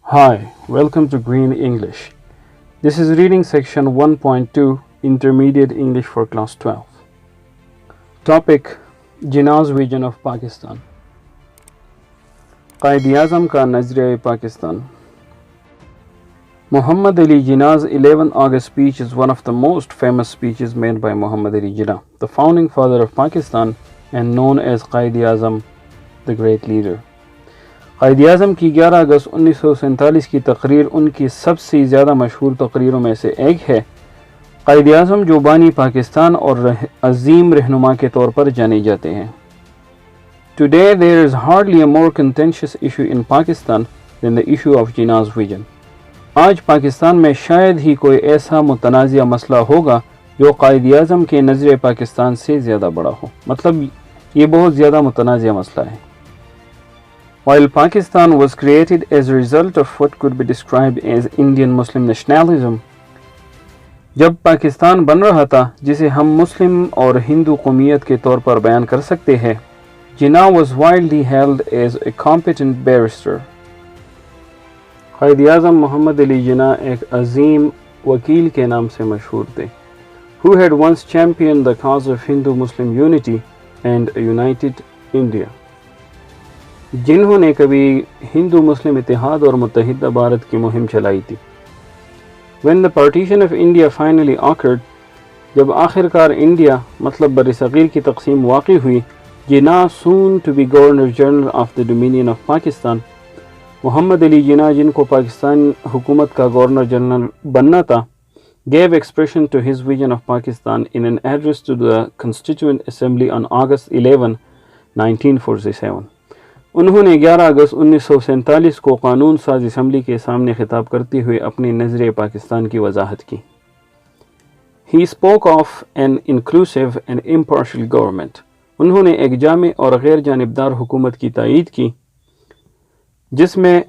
Hi, welcome to Green English. This is reading section 1.2 Intermediate English for class 12. Topic Jinnah's Vision of Pakistan. Qaid-e-Azam ka Nazariya Pakistan. Muhammad Ali Jinnah's 11 August speech is one of the most famous speeches made by Muhammad Ali Jinnah, the founding father of Pakistan and known as Qaid-e-Azam, the great leader. Quaid-e-Azam की 11 अगस्त 1947 की तकरीर उनकी सबसे ज़्यादा मशहूर तकरीरों में से एक है। क़ायद-ए-आज़म जो बानी पाकिस्तान और अजीम रहनुमा के तौर पर जाने जाते हैं। Today there is hardly a more contentious issue in Pakistan than the issue of Jinnah's vision. आज पाकिस्तान में शायद ही कोई ऐसा मुतनाज़िया मसला होगा जो क़ायद-ए-आज़म के नज़र पाकिस्तान से ज़्यादा बड़ा हो, मतलब ये बहुत ज़्यादा मुतनाज़िया मसला है। While Pakistan was created as a result of what could be described as Indian Muslim nationalism, जब पाकिस्तान बन रहा था जिसे हम मुस्लिम और हिंदू कौमियत के तौर पर बयान कर सकते हैं, Jinnah was widely held as a competent barrister. Quaid-e-Azam Mohammad Ali Jinnah एक अजीम वकील के नाम से मशहूर थे, who had once championed the cause of Hindu-Muslim unity and a united India. जिन्होंने कभी हिंदू मुस्लिम इत्तेहाद और मुत्तहिदा भारत की मुहिम चलाई थी। When the partition of India finally occurred, जब आखिरकार इंडिया मतलब बर्र-ए-सग़ीर की तक़सीम वाक़ई हुई, जिन्ना soon to be Governor General of the Dominion of Pakistan, Mohammad Ali Jinnah जिनको पाकिस्तान हुकूमत का गवर्नर जनरल बनना था, gave expression to his vision of Pakistan in an address to the Constituent Assembly on August 11, 1947. उन्होंने 11 अगस्त 1947 को कानून साज असम्बली के सामने खिताब करते हुए अपनी नज़र पाकिस्तान की वजाहत की। He spoke of an inclusive and impartial government. उन्होंने एक जामे और गैर जानिबदार हुकूमत की तायीद की, जिसमें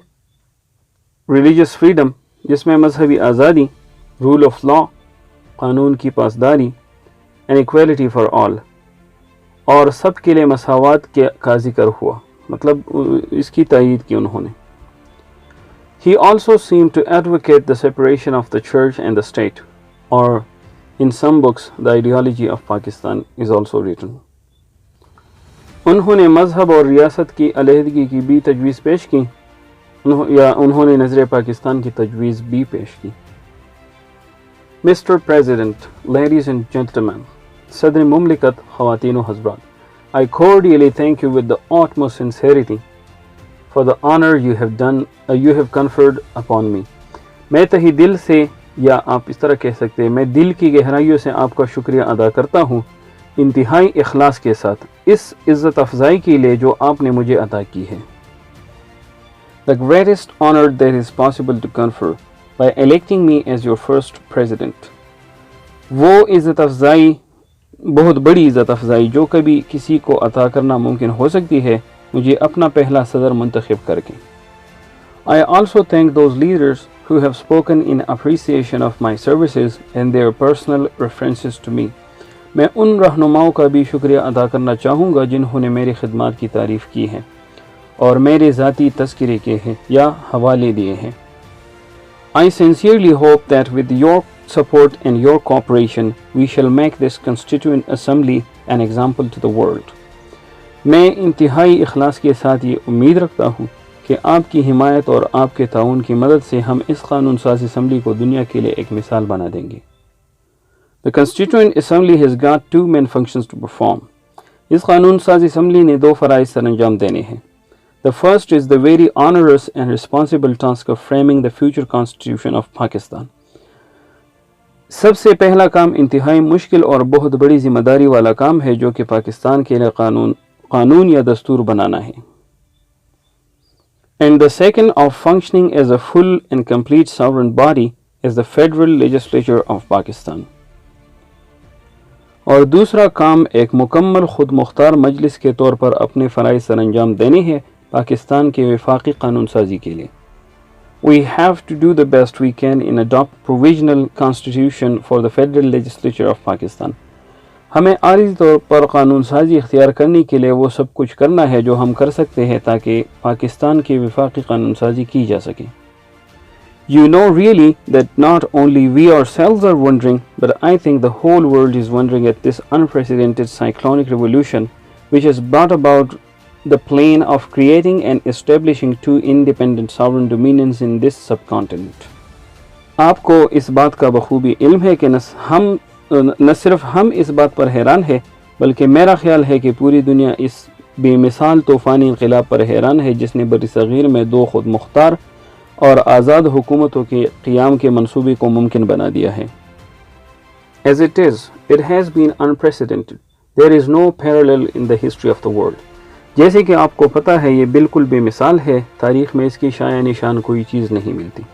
रिलीजियस फ्रीडम, जिसमें मजहबी आज़ादी, रूल ऑफ लॉ, कानून की पासदारी, एंड इक्वलिटी फॉर ऑल, और सब के लिए मसावात का जिक्र हुआ, मतलब इसकी तायीद की उन्होंने। He also seemed to advocate the separation of the church and the state, or in some books the ideology of Pakistan is also written. उन्होंने मजहब और रियासत की अलहदगी की भी तजवीज़ पेश की, या उन्होंने नज़र पाकिस्तान की तजवीज़ भी पेश की। Mr. President, ladies and gentlemen, सदर मुमलिकत, ख़वातीन व हज़रात, I cordially thank you with the utmost sincerity for the honor you have conferred upon me. मैं तहे दिल से, या आप इस तरह कह सकते हैं, मैं दिल की गहराइयों से आपका शुक्रिया अदा करता हूँ, इंतहाई इखलास के साथ, इस इज़्ज़त अफ़ज़ाई के लिए जो आपने मुझे अता की है। The greatest honor that is possible to confer by electing me as your first president. वो इज़्ज़त अफ़ज़ाई, बहुत बड़ी इज़्ज़त अफ़ज़ाई जो कभी किसी को अता करना मुमकिन हो सकती है, मुझे अपना पहला सदर मुंतखब करके। I also thank those leaders who have spoken in appreciation of my services and their personal references to me. मैं उन रहनुमाओं का भी शुक्रिया अदा करना चाहूँगा जिन्होंने मेरी खिदमत की तारीफ़ की है और मेरे ज़ाती तज़किरे के हैं या हवाले दिए हैं। I sincerely hope that with your support and your cooperation, we shall make this Constituent Assembly an example to the world. मैं इंतहाई इखलास के साथ ये उम्मीद रखता हूँ कि आपकी हिमायत और आपके ताउन की मदद से हम इस कानून साज असम्बली को दुनिया के लिए एक मिसाल बना देंगे। The Constituent Assembly has got two main functions to perform. इस कानून साज असम्बली ने दो फ़राइज़ सरअंजाम देने हैं। The first is the very onerous and responsible task of framing the future Constitution of Pakistan. सबसे पहला काम इंतहाई मुश्किल और बहुत बड़ी जिम्मेदारी वाला काम है जो कि पाकिस्तान के लिए कानून या दस्तूर बनाना है। And the second of functioning as a full and complete sovereign body is the Federal Legislature of Pakistan. और दूसरा काम एक मुकम्मल खुद मुख्तार मजलिस के तौर पर अपने फ़राइज़ सरअंजाम देने हैं पाकिस्तान के वफाकी कानून साजी के लिए। We have to do the best we can in adopt provisional constitution for the Federal Legislature of Pakistan. हमें आर्ज़ी तौर पर कानून साजी इख्तियार करने के लिए वो सब कुछ करना है जो हम कर सकते हैं ताकि पाकिस्तान की वफाकी कानून साजी की जा सके। You know really that not only we ourselves are wondering, but I think the whole world is wondering at this unprecedented cyclonic revolution which has brought about the plan of creating and establishing two independent sovereign dominions in this subcontinent. आपको इस बात का बखूबी इल्म है कि न सिर्फ हम इस बात पर हैरान है, बल्कि मेरा ख्याल है कि पूरी दुनिया इस बेमिसाल तूफ़ानी इनक़िलाब पर हैरान है जिसने बरसग़ीर में दो खुद मुख्तार और आज़ाद हुकूमतों के क़ियाम के मंसूबे को मुमकिन बना दिया है. As it is, it has been unprecedented. There is no parallel in the history of the world. जैसे कि आपको पता है ये बिल्कुल बेमिसाल है, तारीख़ में इसकी शाया निशान कोई चीज़ नहीं मिलती.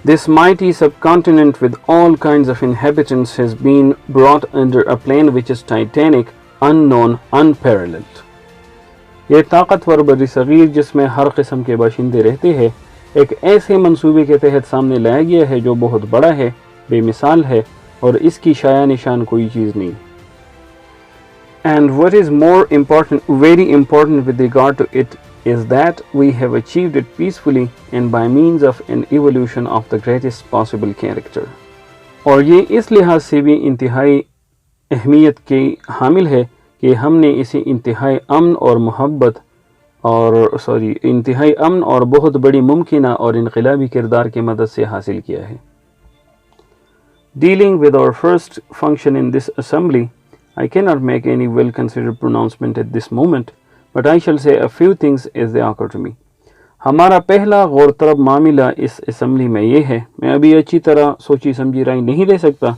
This mighty subcontinent with all kinds of inhabitants has been brought under a plan which is titanic, unknown, unparalleled. ये ताकतवर बरसग़ीर जिसमें हर किस्म के बाशिंदे रहते हैं एक ऐसे मंसूबे के तहत सामने लाया गया है जो बहुत बड़ा है, बेमिसाल है और इसकी शाया निशान कोई चीज़ नहीं. And what is more important, very important with regard to it is that we have achieved it peacefully and by means of an evolution of the greatest possible character. और ये इस लिहाज से भी इंतहाई अहमियत की हामिल है कि हमने इसे इंतहाई अमन और बहुत बड़ी मुमकिना और इनक़िलाबी किरदार की मदद से हासिल किया है. Dealing with our first function in this assembly, I cannot make any well-considered pronouncement at this moment, but I shall say a few things as they occur to me. हमारा पहला गौर तलब मामला इस असम्बली में ये है, मैं अभी अच्छी तरह सोची समझी राय नहीं दे सकता,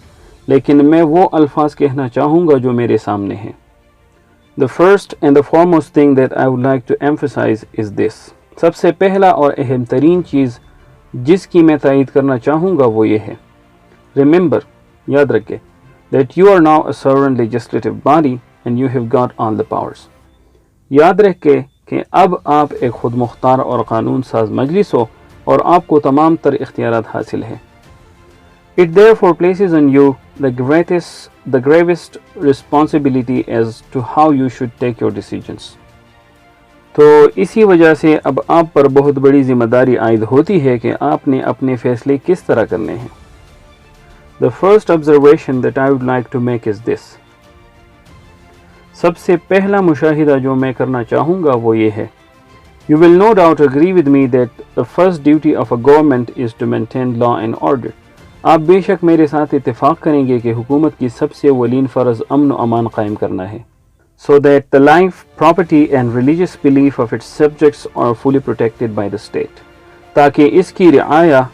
लेकिन मैं वो अल्फाज कहना चाहूँगा जो मेरे सामने हैं. The first and the foremost thing that I would like to emphasize is this. सबसे पहला और अहम तरीन चीज़ जिसकी मैं तायीद करना चाहूँगा वो ये है. Remember, याद रखें, that you are now a sovereign legislative body and you have got all the powers. याद रखें कि अब आप एक खुद मुख्तार और कानून साज मजलिस हो और आपको तमाम तर इख्तियारात हासिल है. It therefore places on you the gravest responsibility as to how you should take your decisions. तो इसी वजह से अब आप पर बहुत बड़ी जिम्मेदारी आयद होती है कि आपने अपने फैसले किस तरह करने हैं. The first observation that I would like to make is this. सबसे पहला मुशाहिदा जो मैं करना चाहूँगा वो ये है. You will no doubt agree with me that the first duty of a government is to maintain law and order. आप बेशक मेरे साथ इत्तेफाक करेंगे कि हुकूमत की सबसे अव्वलीन फ़र्ज़ अमन व अमान कायम करना है. So that the life, property and religious belief of its subjects are fully protected by the state. ताकि इसकी रिआया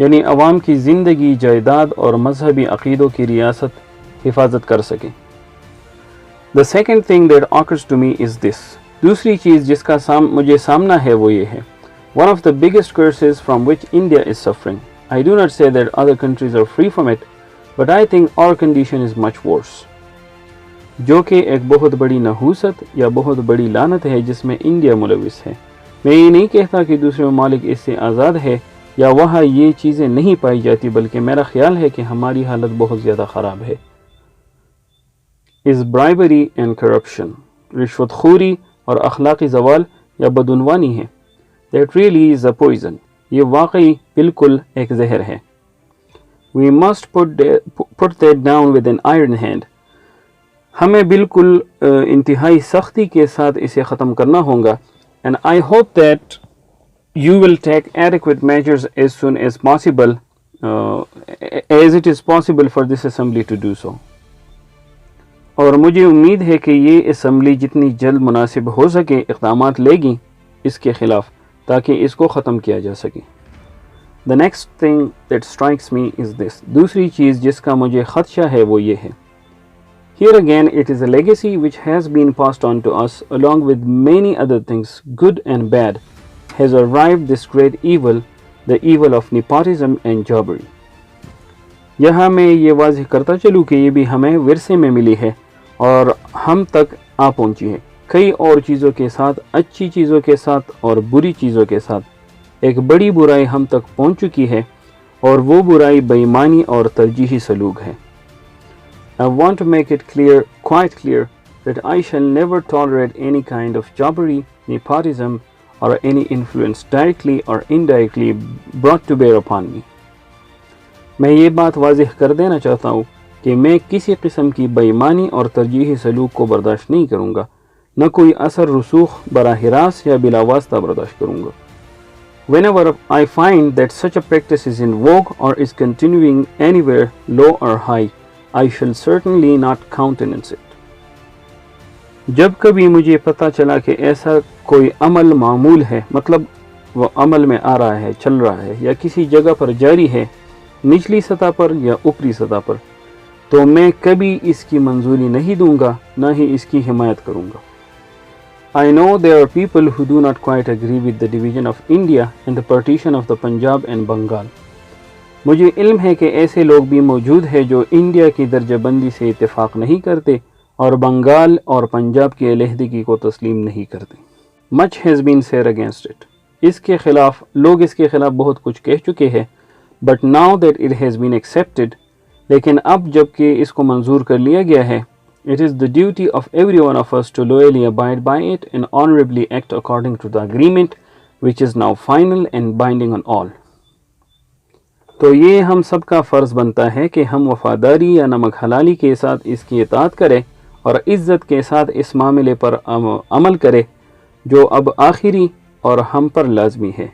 यानी अवाम की ज़िंदगी, जायदाद और मजहबी अक़ीदों की रियासत हिफाजत कर सके. The second thing that occurs to me is this. दूसरी चीज़ जिसका मुझे सामना है वो ये है. One of the biggest curses from which India is suffering. I do not say that other countries are free from it, but I think our condition is much worse. जो कि एक बहुत बड़ी नहूसत या बहुत बड़ी लानत है जिसमें इंडिया मुलविस है. मैं ये नहीं कहता कि दूसरे ममालिक इससे आज़ाद है या वहाँ ये चीज़ें नहीं पाई जाती, बल्कि मेरा ख्याल है कि हमारी हालत बहुत ज़्यादा ख़राब है. Is bribery and corruption, रिश्वतखोरी और अखलाक़ी ज़वाल या बदउनवानी है. That really is a poison. ये वाकई बिल्कुल एक जहर है. We must put that down with an iron hand. हमें बिल्कुल इंतहाई सख्ती के साथ इसे ख़त्म करना होगा. And I hope that you will take adequate measures as soon as possible, as it is possible for this assembly to do so. और मुझे उम्मीद है कि ये असम्बली जितनी जल्द मुनासिब हो सके इक़दामात लेगी इसके ख़िलाफ़ ताकि इसको ख़त्म किया जा सके. The next thing that strikes me is this. दूसरी चीज़ जिसका मुझे ख़दशा है वो ये है. Here again it is a legacy which has been passed on to us along with many other things, good and bad, has arrived this great evil, the evil of nepotism and jobbery. यहाँ मैं ये वाज़ेह करता चलूँ कि ये भी हमें विरसे में मिली है और हम तक आ पहुँची है. कई और चीज़ों के साथ, अच्छी चीज़ों के साथ और बुरी चीज़ों के साथ एक बड़ी बुराई हम तक पहुँच चुकी है और वो बुराई बेईमानी और तरजीही सलूक है. I want to make it clear, quite clear, that I shall never tolerate any kind of jobbery, nepotism or any influence directly or indirectly brought to bear upon me. मैं ये बात वाज़ेह कर देना चाहता हूँ कि मैं किसी किस्म की बेईमानी और तरजीही सलूक को बर्दाश्त नहीं करूँगा, न कोई असर रसूख बराह रास्त या बिला वास्ता बर्दाश्त करूँगा. Whenever I find that such a practice is in vogue or is continuing anywhere, low or high, I shall certainly not countenance it. जब कभी मुझे पता चला कि ऐसा कोई अमल मामूल है, मतलब वो अमल में आ रहा है, चल रहा है या किसी जगह पर जारी है, निचली सतह पर या ऊपरी सतह पर, तो मैं कभी इसकी मंजूरी नहीं दूंगा, न ही इसकी हिमायत करूंगा. I know there are people who do not quite agree with the division of India and the partition of the Punjab and Bengal. मुझे इल्म है कि ऐसे लोग भी मौजूद हैं जो इंडिया की दर्जाबंदी से इत्तेफाक नहीं करते और बंगाल और पंजाब की अलहदगी को तस्लीम नहीं करते. Much has been said against it. इसके खिलाफ लोग इसके खिलाफ बहुत कुछ कह चुके हैं. But now that it has been accepted, लेकिन अब जबकि इसको मंजूर कर लिया गया है, it is the duty of every one of us to loyally abide by it and honorably act according to the agreement which is now final and binding on all. तो ये हम सब का फ़र्ज़ बनता है कि हम वफ़ादारी या नमक हलाली के साथ इसकी इताअत करें और इज़्ज़त के साथ इस मामले पर अमल करें जो अब आखिरी और हम पर लाजमी है.